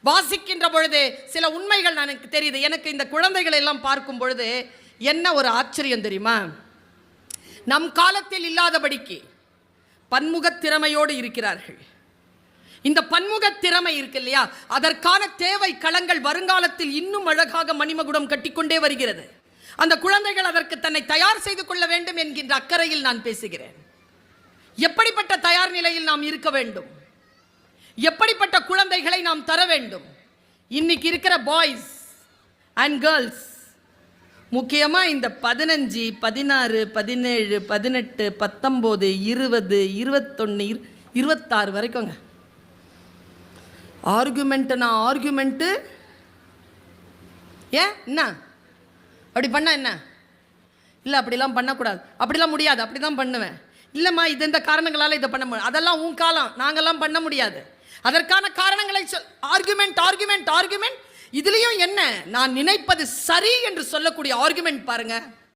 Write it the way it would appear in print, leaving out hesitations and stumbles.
வாசிக்கின்ற பொழுது சில உண்மைகள் எனக்கு தெரியுது. எனக்கு இந்த குழந்தைகளை எல்லாம் பார்க்கும் பொழுது என்ன ஒரு ஆச்சரியம் தெரியுமா? நம் காலத்தில் இல்லாதபடிக்கு பன்முகத் திறமையோடு இருக்கிறார்கள். இந்த பன்முகத் திறமை இருக்கு இல்லையா, அதற்கான தேவை களங்கள் வருங்காலத்தில் இன்னும் அழகாக மணிமகுடம் கட்டிக்கொண்டே வருகிறது. அந்த குழந்தைகள் அதற்கு தன்னை தயார் செய்து கொள்ள வேண்டும் என்கின்ற அக்கறையில் நான் பேசுகிறேன். எப்படிப்பட்ட தயார் நிலையில் நாம் இருக்க வேண்டும், எப்படிப்பட்ட குழந்தைகளை நாம் தர வேண்டும். இன்னைக்கு இருக்கிற பாய்ஸ் அண்ட் கேர்ள்ஸ், முக்கியமாக இந்த 15, 16, 17, 18, 19, 20, 21, 26 வரைக்கும்ங்க ஆர்குமெண்ட்டு. ஏன் என்ன அப்படி பண்ண என்ன? இல்லை அப்படிலாம் பண்ணக்கூடாது, அப்படிலாம் முடியாது, அப்படி தான் பண்ணுவேன். இல்லைம்மா இது இந்த காரணங்களால் இதை பண்ண முடியாது, அதெல்லாம் உன் காலம், நாங்கள்லாம் பண்ண முடியாது. அதற்கான காரணங்களை ஆர்குமெண்ட். இதுலேயும் என்ன, நான் நினைப்பது சரி என்று சொல்லக்கூடிய ஆர்குமெண்ட் பாருங்க.